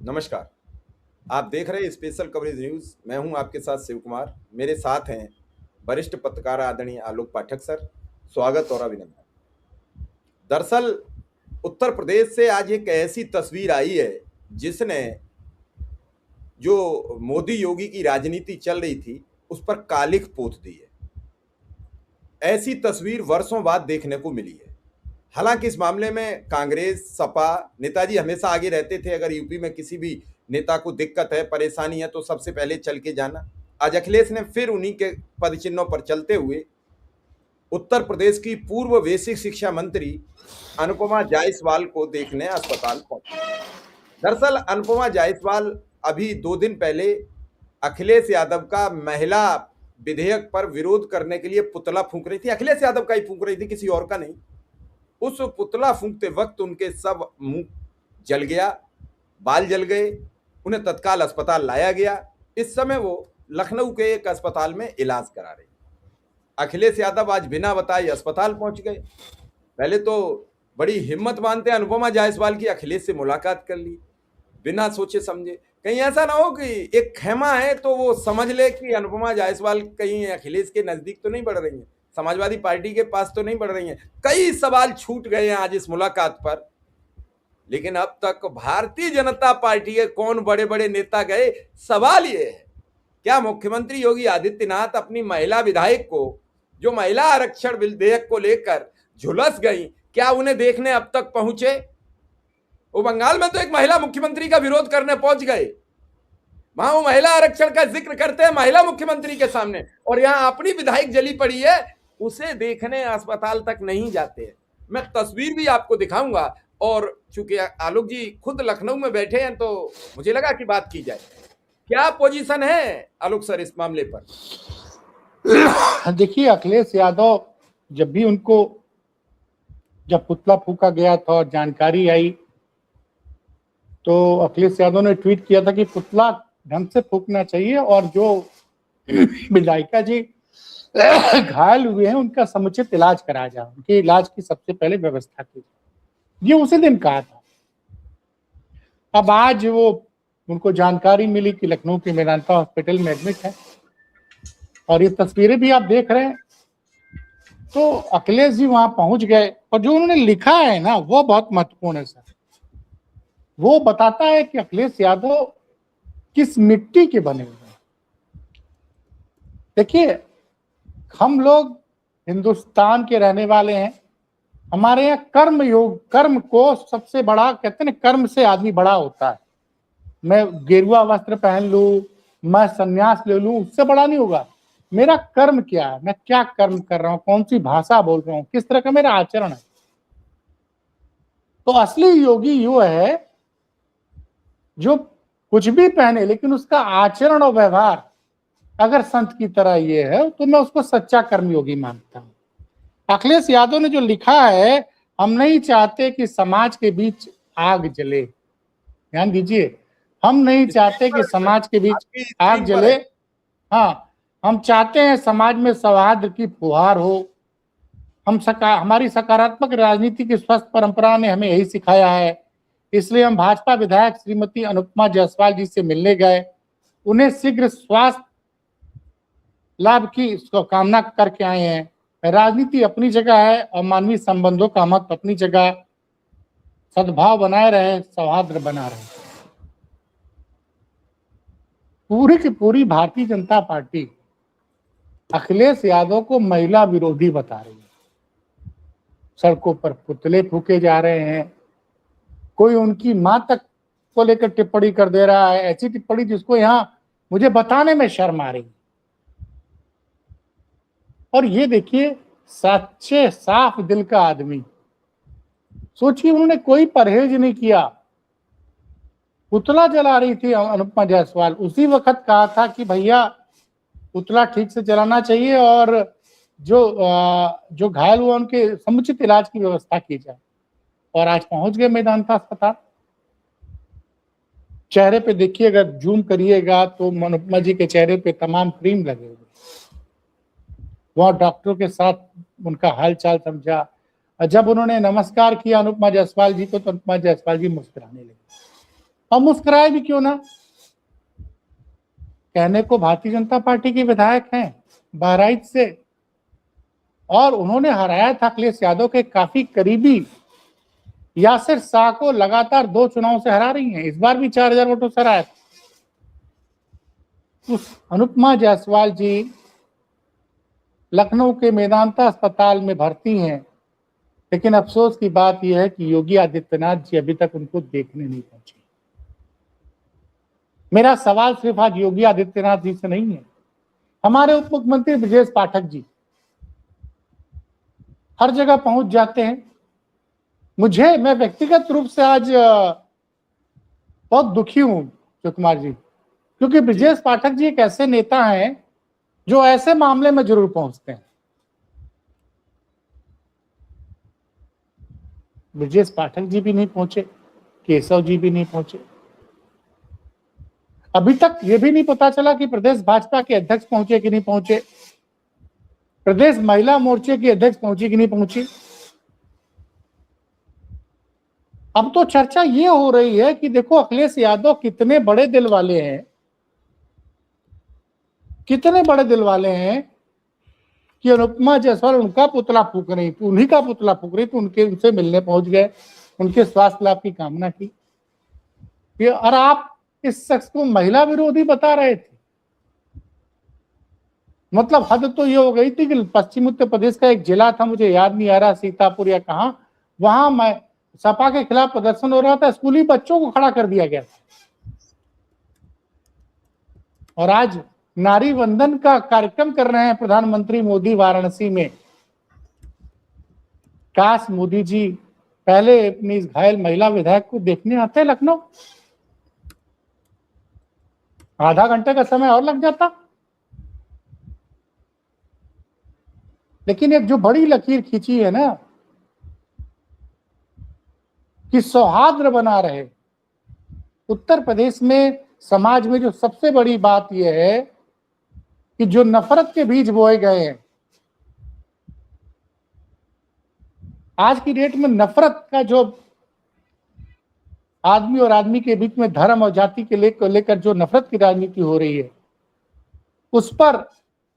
नमस्कार। आप देख रहे हैं स्पेशल कवरेज न्यूज़। मैं हूं आपके साथ शिव कुमार। मेरे साथ हैं वरिष्ठ पत्रकार आदरणीय आलोक पाठक सर। स्वागत और अभिनंदन। दरअसल उत्तर प्रदेश से आज एक ऐसी तस्वीर आई है जिसने जो मोदी योगी की राजनीति चल रही थी उस पर कालिख पोत दी है। ऐसी तस्वीर वर्षों बाद देखने को मिली है। हालांकि इस मामले में कांग्रेस, सपा, नेताजी हमेशा आगे रहते थे। अगर यूपी में किसी भी नेता को दिक्कत है, परेशानी है तो सबसे पहले चल के जाना। आज अखिलेश ने फिर उन्हीं के पदचिन्हों पर चलते हुए उत्तर प्रदेश की पूर्व बेसिक शिक्षा मंत्री अनुपमा जायसवाल को देखने अस्पताल पहुंचे। दरअसल अनुपमा जायसवाल अभी 2 दिन पहले अखिलेश यादव का महिला विधेयक पर विरोध करने के लिए पुतला फूंक रही थी। अखिलेश यादव का ही फूंक रही थी, किसी और का नहीं। उस पुतला फूंकते वक्त उनके सब मुंह जल गया, बाल जल गए। उन्हें तत्काल अस्पताल लाया गया। इस समय वो लखनऊ के एक अस्पताल में इलाज करा रही। अखिलेश यादव आज बिना बताए अस्पताल पहुंच गए। पहले तो बड़ी हिम्मत मानते हैं अनुपमा जायसवाल की, अखिलेश से मुलाकात कर ली बिना सोचे समझे। कहीं ऐसा ना हो कि एक खेमा है तो वो समझ ले कि अनुपमा जायसवाल कहीं अखिलेश के नजदीक तो नहीं बढ़ रही है, समाजवादी पार्टी के पास तो नहीं बढ़ रही हैं। कई सवाल छूट गए हैं आज इस मुलाकात पर। लेकिन अब तक भारतीय जनता पार्टी के कौन बड़े बड़े नेता गए, सवाल ये है क्या मुख्यमंत्री योगी आदित्यनाथ अपनी महिला विधायक को, जो महिला आरक्षण विधेयक को लेकर झुलस गई, क्या उन्हें देखने अब तक पहुंचे? वो बंगाल में तो एक महिला मुख्यमंत्री का विरोध करने पहुंच गए। वहां वो महिला आरक्षण का जिक्र करते हैं महिला मुख्यमंत्री के सामने, और यहां अपनी विधायक जली पड़ी है, उसे देखने अस्पताल तक नहीं जाते हैं। मैं तस्वीर भी आपको दिखाऊंगा। और चूंकि आलोक जी खुद लखनऊ में बैठे हैं तो मुझे लगा कि बात की जाए। क्या पोजीशन है आलोक सर इस मामले पर? देखिए, अखिलेश यादव जब पुतला फूका गया था और जानकारी आई तो अखिलेश यादव ने ट्वीट किया था कि पुतला ढंग से फूकना चाहिए और जो विधायिका जी घायल हुए हैं उनका समुचित इलाज कराया जाए, उनके इलाज की सबसे पहले व्यवस्था की जाए। ये उसी दिन कहा था। अब आज वो उनको जानकारी मिली कि लखनऊ के मेदांता हॉस्पिटल में एडमिट है और ये तस्वीरें भी आप देख रहे हैं। तो अखिलेश जी वहां पहुंच गए और जो उन्होंने लिखा है ना वो बहुत महत्वपूर्ण है सर। वो बताता है कि अखिलेश यादव किस मिट्टी के बने हुए हैं। देखिए, हम लोग हिंदुस्तान के रहने वाले हैं। हमारे यहाँ कर्म को सबसे बड़ा कहते हैं ना, कर्म से आदमी बड़ा होता है। मैं गेरुआ वस्त्र पहन लूं, मैं संन्यास ले लूं, उससे बड़ा नहीं होगा। मेरा कर्म क्या है, मैं क्या कर्म कर रहा हूं, कौन सी भाषा बोल रहा हूं, किस तरह का मेरा आचरण है। तो असली योगी यो है जो कुछ भी पहने लेकिन उसका आचरण और व्यवहार अगर संत की तरह ये है तो मैं उसको सच्चा कर्मयोगी मानता हूं। अखिलेश यादव ने जो लिखा है, हम नहीं चाहते कि समाज के बीच आग जले। ध्यान दीजिए, हम नहीं चाहते कि समाज के बीच आपकी आग स्क्रीन पर जले। है। हाँ, हम चाहते हैं समाज में सौहार्द की फुहार हो। हमारी सकारात्मक राजनीति की स्वस्थ परंपरा ने हमें यही सिखाया है। इसलिए हम भाजपा विधायक श्रीमती अनुपमा जायसवाल जी से मिलने गए। उन्हें शीघ्र स्वास्थ्य लाभ की कामना करके आए हैं। राजनीति अपनी जगह है और मानवीय संबंधों का महत्व अपनी जगह। सद्भाव बनाए रहे, सौहार्द बना रहे। पूरी की पूरी भारतीय जनता पार्टी अखिलेश यादव को महिला विरोधी बता रही है। सड़कों पर पुतले फूके जा रहे हैं, कोई उनकी मां तक को लेकर टिप्पणी कर दे रहा है, ऐसी टिप्पणी जिसको यहां मुझे बताने में शर्म आ रही। और ये देखिए, सच्चे साफ दिल का आदमी, सोचिए उन्होंने कोई परहेज नहीं किया। पुतला जला रही थी अनुपमा जायसवाल, उसी वक्त कहा था कि भैया पुतला ठीक से जलाना चाहिए और जो घायल हुआ उनके समुचित इलाज की व्यवस्था की जाए। और आज पहुंच गए मेदांता अस्पताल। चेहरे पे देखिए, अगर जूम करिएगा तो अनुपमा जी के चेहरे पे तमाम क्रीम लगे हुए। वह डॉक्टरों के साथ उनका हालचाल समझा और जब उन्होंने नमस्कार किया अनुपमा जायसवाल जी को तो अनुपमा जायसवाल जी मुस्कुराने लगी। और मुस्कुराए भी क्यों ना। कहने को भारतीय जनता पार्टी के विधायक हैं बहराइच से, और उन्होंने हराया था अखिलेश यादव के काफी करीबी यासिर शाह को, लगातार 2 चुनाव से हरा रही हैं। इस बार भी 4000 वोटों से हराया। उस अनुपमा जायसवाल जी लखनऊ के मेदांता अस्पताल में भर्ती हैं, लेकिन अफसोस की बात यह है कि योगी आदित्यनाथ जी अभी तक उनको देखने नहीं पहुंचे। मेरा सवाल सिर्फ आज योगी आदित्यनाथ जी से नहीं है, हमारे उप मुख्यमंत्री ब्रजेश पाठक जी हर जगह पहुंच जाते हैं। मैं व्यक्तिगत रूप से आज बहुत दुखी हूं शिव कुमार जी, क्योंकि ब्रजेश पाठक जी एक ऐसे नेता हैं जो ऐसे मामले में जरूर पहुंचते हैं। ब्रजेश पाठक जी भी नहीं पहुंचे, केशव जी भी नहीं पहुंचे। अभी तक यह भी नहीं पता चला कि प्रदेश भाजपा के अध्यक्ष पहुंचे कि नहीं पहुंचे, प्रदेश महिला मोर्चे की अध्यक्ष पहुंची कि नहीं पहुंची। अब तो चर्चा ये हो रही है कि देखो अखिलेश यादव कितने बड़े दिल वाले हैं, कितने बड़े दिल वाले हैं कि अनुपमा जायसवाल उनका पुतला फूक रही थी, उन्हीं का पुतला फूक रही थी, उनसे मिलने पहुंच गए, उनके स्वास्थ्य लाभ की कामना की। और आप इस शख्स को महिला विरोधी बता रहे थे। मतलब हद तो ये हो गई थी कि पश्चिम उत्तर प्रदेश का एक जिला था, मुझे याद नहीं आ रहा सीतापुर या कहां, वहां मैं सपा के खिलाफ प्रदर्शन हो रहा था, स्कूली बच्चों को खड़ा कर दिया गया था। और आज नारी वंदन का कार्यक्रम कर रहे हैं प्रधानमंत्री मोदी वाराणसी में। काश मोदी जी पहले अपनी इस घायल महिला विधायक को देखने आते लखनऊ, आधा घंटे का समय और लग जाता। लेकिन एक जो बड़ी लकीर खींची है ना कि सौहार्द बना रहे उत्तर प्रदेश में, समाज में जो सबसे बड़ी बात यह है कि जो नफरत के बीज बोए गए हैं, आज की डेट में नफरत का जो आदमी और आदमी के बीच में धर्म और जाति के लेकर जो नफरत की राजनीति हो रही है, उस पर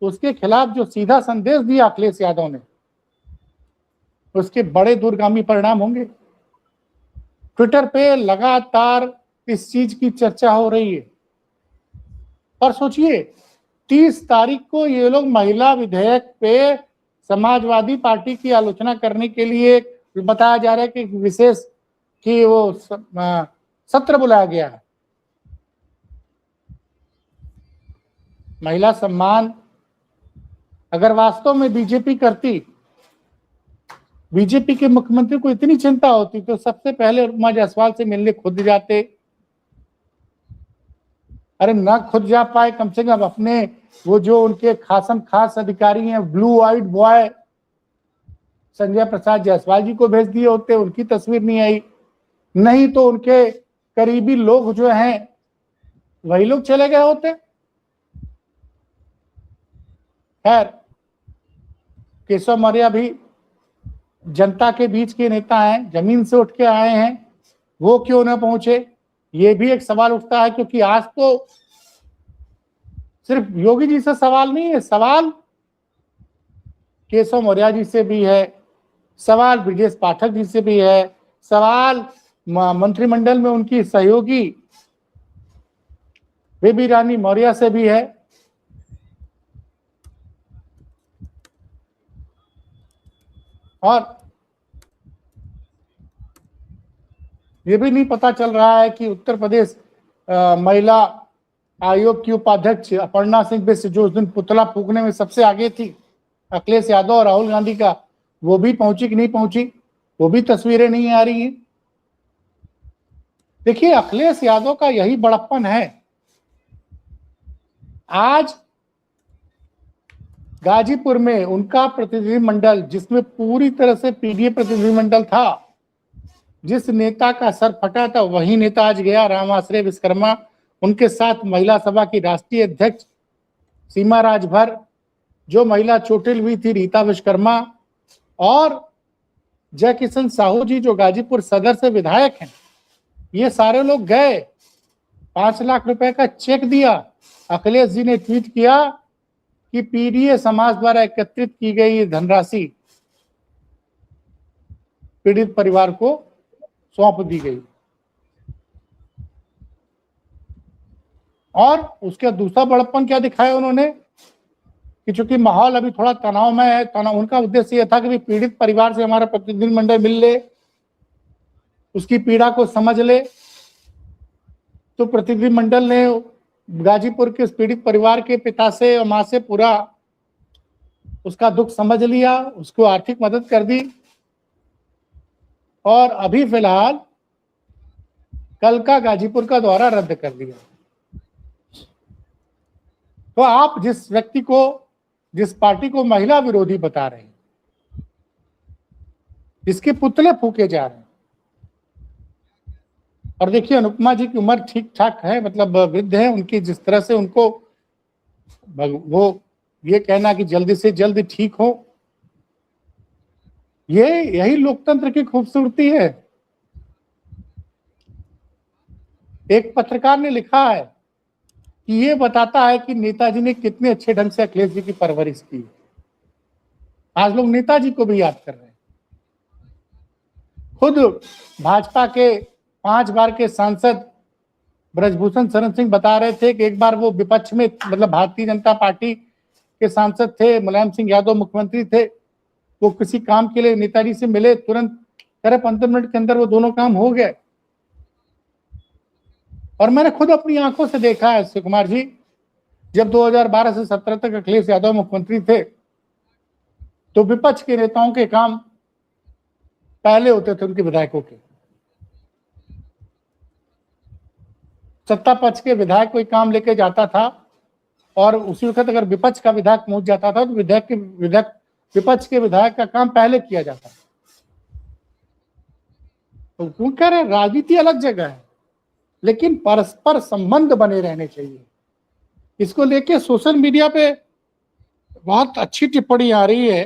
उसके खिलाफ जो सीधा संदेश दिया अखिलेश यादव ने, उसके बड़े दूरगामी परिणाम होंगे। ट्विटर पे लगातार इस चीज की चर्चा हो रही है। और सोचिए 30 तारीख को ये लोग महिला विधेयक पे समाजवादी पार्टी की आलोचना करने के लिए बताया जा रहा है कि विशेष कि वो सत्र बुलाया गया है। महिला सम्मान अगर वास्तव में बीजेपी करती, बीजेपी के मुख्यमंत्री को इतनी चिंता होती तो सबसे पहले अनुपमा जायसवाल से मिलने खुद जाते। अरे ना खुद जा पाए, कम से कम अपने वो जो उनके खास अधिकारी हैं, blue eyed boy Sanjay Prasad Jaiswal जी को भेज दिए होते, उनकी तस्वीर नहीं आई। नहीं तो उनके करीबी लोग जो हैं वही लोग चले गए होते। खैर, केशव मौर्य भी जनता के बीच के नेता हैं, जमीन से उठ के आए हैं, वो क्यों ना पहुंचे, ये भी एक सवाल उठता है। क्योंकि आज तो सिर्फ योगी जी से सवाल नहीं है, सवाल केशव मौर्य जी से भी है, सवाल ब्रजेश पाठक जी से भी है, सवाल मंत्रिमंडल में उनकी सहयोगी बेबी रानी मौर्य से भी है। और ये भी नहीं पता चल रहा है कि उत्तर प्रदेश महिला आयोग की उपाध्यक्ष अपर्णा सिंह बिष्ट, जो उस दिन पुतला फूकने में सबसे आगे थी अखिलेश यादव और राहुल गांधी का, वो भी पहुंची कि नहीं पहुंची, वो भी तस्वीरें नहीं आ रही हैं। देखिए अखिलेश यादव का यही बड़प्पन है। आज गाजीपुर में उनका प्रतिनिधिमंडल, जिसमें पूरी तरह से पीडीए प्रतिनिधिमंडल था, जिस नेता का सर फटा था वही नेता आज गया, रामाश्रय विश्वकर्मा, उनके साथ महिला सभा की राष्ट्रीय अध्यक्ष सीमा राजभर, जो महिला चोटिल हुई थी रीता विश्वकर्मा, और जय किशन साहू जी जो गाजीपुर सदर से विधायक हैं, ये सारे लोग गए 5 लाख रुपए का चेक दिया। अखिलेश जी ने ट्वीट किया कि पीडीए समाज द्वारा एकत्रित की गई धनराशि पीड़ित परिवार को सौंप दी गई। और उसका दूसरा बड़प्पन क्या दिखाया उन्होंने कि चूंकि माहौल अभी थोड़ा तनाव में है, तनाव, उनका उद्देश्य यह था कि पीड़ित परिवार से हमारा प्रतिनिधिमंडल मिल ले, उसकी पीड़ा को समझ ले। तो प्रतिनिधिमंडल ने गाजीपुर के पीड़ित परिवार के पिता से और मां से पूरा उसका दुख समझ लिया, उसको आर्थिक मदद कर दी। और अभी फिलहाल कल का गाजीपुर का दौरा रद्द कर दिया। तो आप जिस व्यक्ति को, जिस पार्टी को महिला विरोधी बता रहे हैं, जिसके पुतले फूके जा रहे हैं, और देखिए अनुपमा जी की उम्र ठीक ठाक है, मतलब वृद्ध है, उनकी जिस तरह से उनको वो ये कहना कि जल्दी से जल्द ठीक हो, ये यही लोकतंत्र की खूबसूरती है। एक पत्रकार ने लिखा है कि ये बताता है कि नेताजी ने कितने अच्छे ढंग से अखिलेश जी की परवरिश की। आज लोग नेताजी को भी याद कर रहे हैं। खुद भाजपा के 5 बार के सांसद ब्रजभूषण शरण सिंह बता रहे थे कि एक बार वो विपक्ष में, मतलब भारतीय जनता पार्टी के सांसद थे, मुलायम सिंह यादव मुख्यमंत्री थे, वो किसी काम के लिए नेताजी से मिले, तुरंत करीब 15 मिनट के अंदर वो दोनों काम हो गए। और मैंने खुद अपनी आंखों से देखा है शिव कुमार जी, जब 2012 से 17 तक अखिलेश यादव मुख्यमंत्री थे तो विपक्ष के नेताओं के काम पहले होते थे उनके विधायकों के। सत्ता पक्ष के विधायक कोई काम लेके जाता था और उसी वक्त अगर विपक्ष का विधायक पहुंच जाता था तो विपक्ष के विधायक का काम पहले किया जाता। तो क्यों कह रहे, राजनीति अलग जगह है, लेकिन परस्पर संबंध बने रहने चाहिए। इसको लेके सोशल मीडिया पे बहुत अच्छी टिप्पणी आ रही है।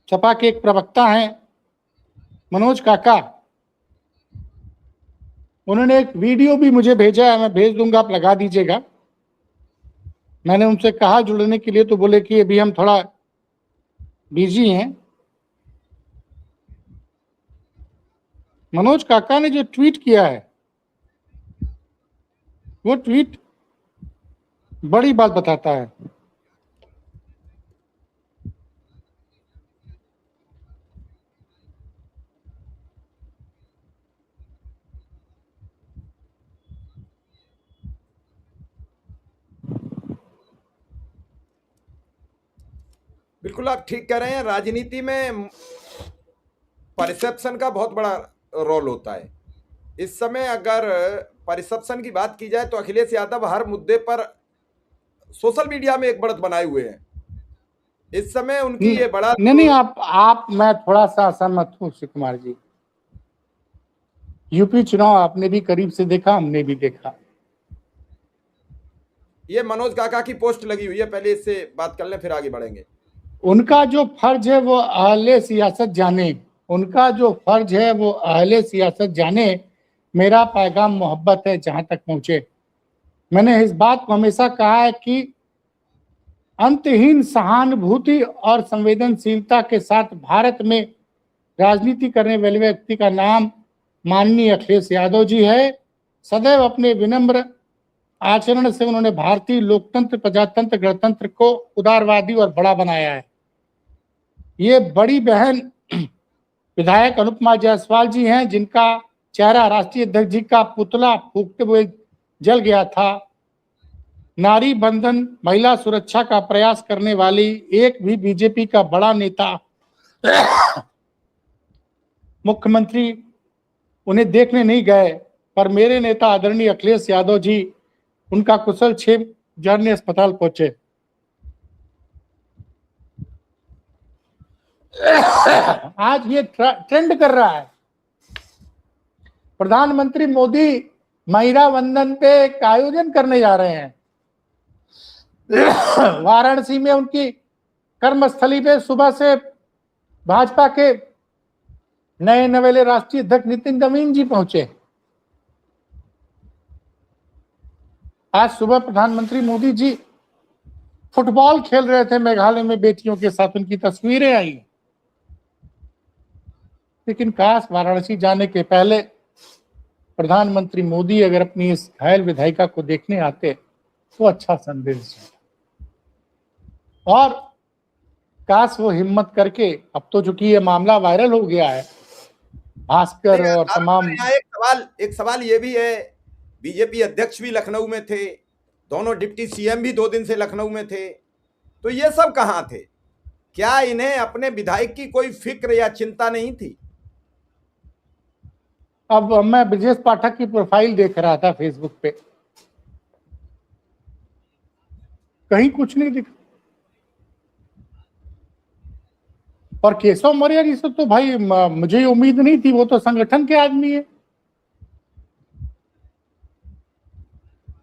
सपा के एक प्रवक्ता हैं मनोज काका, उन्होंने एक वीडियो भी मुझे भेजा है, मैं भेज दूंगा, आप लगा दीजिएगा। मैंने उनसे कहा जुड़ने के लिए तो बोले कि अभी हम थोड़ा बिजी हैं। मनोज काका ने जो ट्वीट किया है वो ट्वीट बड़ी बात बताता है। बिल्कुल आप ठीक कह रहे हैं। राजनीति में परसेप्शन का बहुत बड़ा रोल होता है। इस समय अगर परसेप्शन की बात की जाए तो अखिलेश यादव हर मुद्दे पर सोशल मीडिया में एक बढ़त बनाए हुए हैं। इस समय उनकी ये बड़ा नहीं, आप मैं थोड़ा सा असहमत हूं शिव कुमार जी। यूपी चुनाव आपने भी करीब से देखा, हमने भी देखा। ये मनोज काका की पोस्ट लगी हुई है, पहले इससे बात कर लें फिर आगे बढ़ेंगे। उनका जो फर्ज है वो अहले सियासत जाने, उनका जो फर्ज है वो अहले सियासत जाने। मेरा पैगाम मोहब्बत है जहां तक पहुंचे। मैंने इस बात को हमेशा कहा है कि अंतहीन सहानुभूति और संवेदनशीलता के साथ भारत में राजनीति करने वाले व्यक्ति का नाम माननीय अखिलेश यादव जी है। सदैव अपने विनम्र आचरण से उन्होंने भारतीय लोकतंत्र, प्रजातंत्र, गणतंत्र को उदारवादी और बड़ा बनाया है। ये बड़ी बहन विधायक अनुपमा जायसवाल जी हैं, जिनका चेहरा राष्ट्रीय अध्यक्ष जी का पुतला फूकते हुए जल गया था। नारी बंधन, महिला सुरक्षा का प्रयास करने वाली एक भी बीजेपी का बड़ा नेता, मुख्यमंत्री उन्हें देखने नहीं गए, पर मेरे नेता आदरणीय अखिलेश यादव जी उनका कुशल क्षेम जानने अस्पताल पहुंचे। आज ये ट्रेंड कर रहा है। प्रधानमंत्री मोदी महिला वंदन पे एक आयोजन करने जा रहे हैं वाराणसी में। उनकी कर्मस्थली पे सुबह से भाजपा के नए नवेले राष्ट्रीय अध्यक्ष नितिन नवीन जी पहुंचे। आज सुबह प्रधानमंत्री मोदी जी फुटबॉल खेल रहे थे मेघालय में बेटियों के साथ, उनकी तस्वीरें आई। लेकिन काश वाराणसी जाने के पहले प्रधानमंत्री मोदी अगर अपनी इस घायल विधायिका को देखने आते तो अच्छा संदेश देता। और काश वो हिम्मत करके, अब तो चूंकि ये मामला वायरल हो गया है, भास्कर और तमाम, यहाँ एक सवाल ये भी है, बीजेपी अध्यक्ष भी लखनऊ में थे, दोनों डिप्टी सीएम भी 2 दिन से लखनऊ में थे, तो ये सब कहां थे? क्या इन्हें अपने विधायक की कोई फिक्र या चिंता नहीं थी? अब मैं ब्रजेश पाठक की प्रोफाइल देख रहा था फेसबुक पे, कहीं कुछ नहीं दिखा। और केशव मौर्य जी से तो भाई मुझे उम्मीद नहीं थी, वो तो संगठन के आदमी है।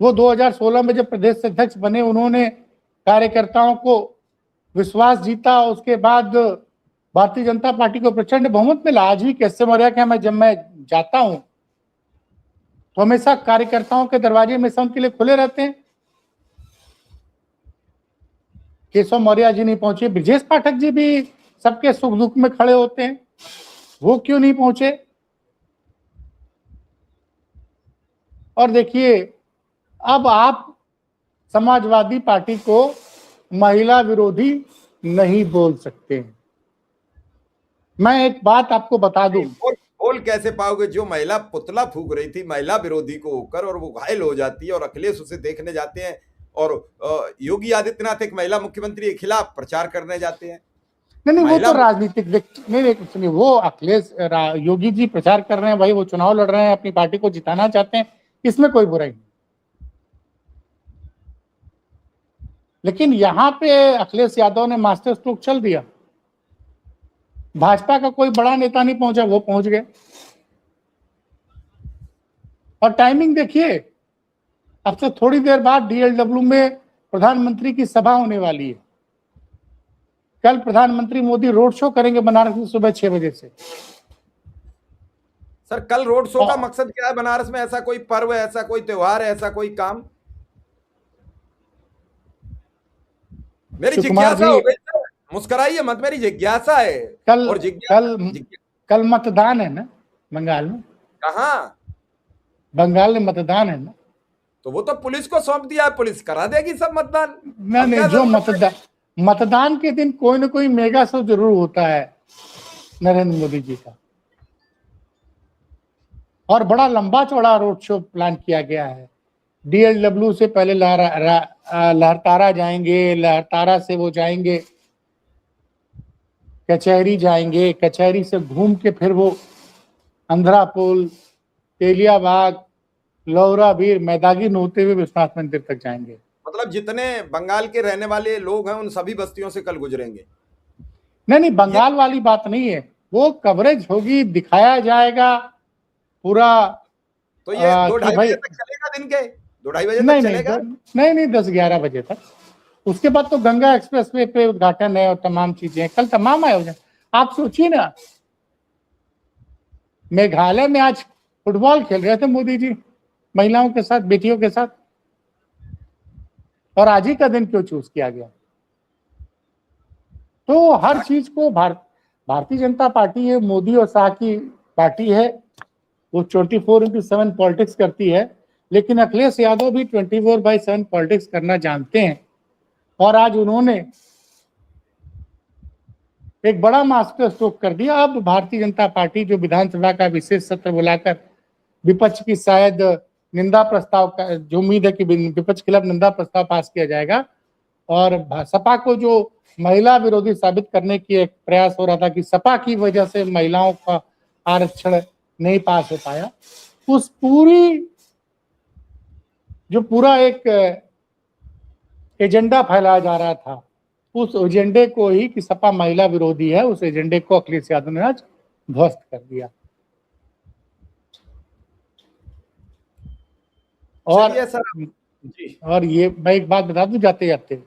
वो 2016 में जब प्रदेश अध्यक्ष बने, उन्होंने कार्यकर्ताओं को विश्वास जीता, उसके बाद भारतीय जनता पार्टी को प्रचंड बहुमत मिला। आज भी केशव मौर्य के जब मैं जाता हूं तो हमेशा कार्यकर्ताओं के दरवाजे हमेशा उनके लिए खुले रहते हैं। केशव मौर्य जी नहीं पहुंचे, ब्रजेश पाठक जी भी सबके सुख दुख में खड़े होते हैं, वो क्यों नहीं पहुंचे? और देखिए, अब आप समाजवादी पार्टी को महिला विरोधी नहीं बोल सकते। मैं एक बात आपको बता दूं, बोल कैसे पाओगे? जो महिला पुतला फूंक रही थी महिला विरोधी को होकर, और वो घायल हो जाती है और अखिलेश उसे देखने जाते हैं, और योगी आदित्यनाथ एक महिला मुख्यमंत्री के खिलाफ प्रचार करने जाते हैं। नहीं वो तो राजनीतिक व्यक्ति नहीं, कुछ नहीं, वो अखिलेश योगी जी प्रचार कर रहे हैं भाई, वो चुनाव लड़ रहे हैं, अपनी पार्टी को जिताना चाहते हैं, इसमें कोई बुराई नहीं। लेकिन यहां पे अखिलेश यादव ने मास्टर स्ट्रोक चल दिया। भाजपा का कोई बड़ा नेता नहीं पहुंचा, वो पहुंच गए। और टाइमिंग देखिए, अब से थोड़ी देर बाद डीएलडब्ल्यू में प्रधानमंत्री की सभा होने वाली है। कल प्रधानमंत्री मोदी रोड शो करेंगे बनारस में सुबह 6 बजे से। सर, कल रोड शो का मकसद क्या है? बनारस में ऐसा कोई पर्व है, ऐसा कोई त्योहार है, ऐसा कोई काम? मेरी जिज्ञासा हो गई सर, मुस्कुराइए मत, मेरी जिज्ञासा है। कल मतदान है ना बंगाल में? कहाँ? बंगाल में मतदान है ना, तो वो तो पुलिस को सौंप दिया है, पुलिस करा देगी सब मतदान। नहीं, जो मतदान के दिन कोई ना कोई मेगा शो जरूर होता है नरेंद्र मोदी जी का, और बड़ा लंबा चौड़ा रोड शो प्लान किया गया है। डीएलडब्ल्यू से पहले लहरतारा जाएंगे, लहरतारा से वो जाएंगे कचहरी जाएंगे, कचहरी से घूम के फिर वो अंधरा पुल, तेलियाबाग, लौरा वीर, मैदागिन होते हुए विश्वनाथ मंदिर तक जाएंगे। मतलब जितने बंगाल के रहने वाले लोग हैं उन सभी बस्तियों से कल गुजरेंगे? नहीं, बंगाल वाली बात नहीं है, वो कवरेज होगी, दिखाया जाएगा पूरा। तो ये 2-2:30 बजे तक चलेगा? दिन के 2-2:30 बजे तक चलेगा? नहीं 10-11 बजे तक। उसके बाद तो गंगा एक्सप्रेसवे पे उद्घाटन है और तमाम चीजें, कल तमाम आयोजन। आप सोचिए ना, मेघालय में आज फुटबॉल खेल रहे थे मोदी जी महिलाओं के साथ, बेटियों के साथ, और आज ही का दिन क्यों चूज किया गया? तो हर चीज को भारतीय जनता पार्टी है, मोदी और शाह की पार्टी है, वो 24/7 पॉलिटिक्स करती है। लेकिन अखिलेश यादव भी 24/7 पॉलिटिक्स करना जानते हैं, और आज उन्होंने एक बड़ा मास्टर स्ट्रोक कर दिया। अब भारतीय जनता पार्टी जो विधानसभा का विशेष सत्र बुलाकर विपक्ष की शायद निंदा प्रस्ताव का, जो उम्मीद है कि विपक्ष के खिलाफ निंदा प्रस्ताव पास किया जाएगा, और सपा को जो महिला विरोधी साबित करने की एक प्रयास हो रहा था कि सपा की वजह से महिलाओं का आरक्षण नहीं पास हो पाया, उस पूरा एक एजेंडा फैलाया जा रहा था, उस एजेंडे को ही कि सपा महिला विरोधी है, उस एजेंडे को अखिलेश यादव ने आज ध्वस्त कर दिया। और ये मैं एक बात बता दूं जाते जाते,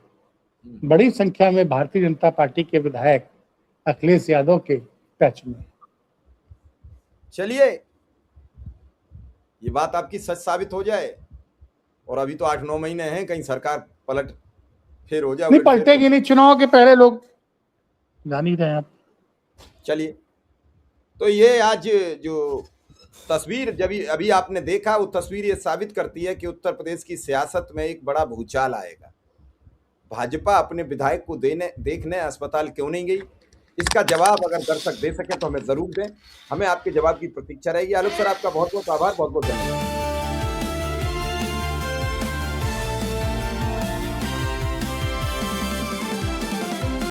बड़ी संख्या में भारतीय जनता पार्टी के विधायक अखिलेश यादव के टच में। चलिए, ये बात आपकी सच साबित हो जाए और अभी तो 8-9 महीने हैं, कहीं सरकार पलट फिर हो जाए नहीं उलट फेर पलटेगी नहीं, चुनाव के पहले लोग जान ही रहे हैं आप। चलिए, तो ये आज जो तस्वीर जब अभी आपने देखा, वो तस्वीर ये साबित करती है कि उत्तर प्रदेश की सियासत में एक बड़ा भूचाल आएगा। भाजपा अपने विधायक को देखने अस्पताल क्यों नहीं गई, इसका जवाब अगर दर्शक दे सके तो हमें जरूर दें। हमें आपके जवाब की प्रतीक्षा रहेगी। आलोक सर, आपका बहुत बहुत आभार, बहुत बहुत धन्यवाद।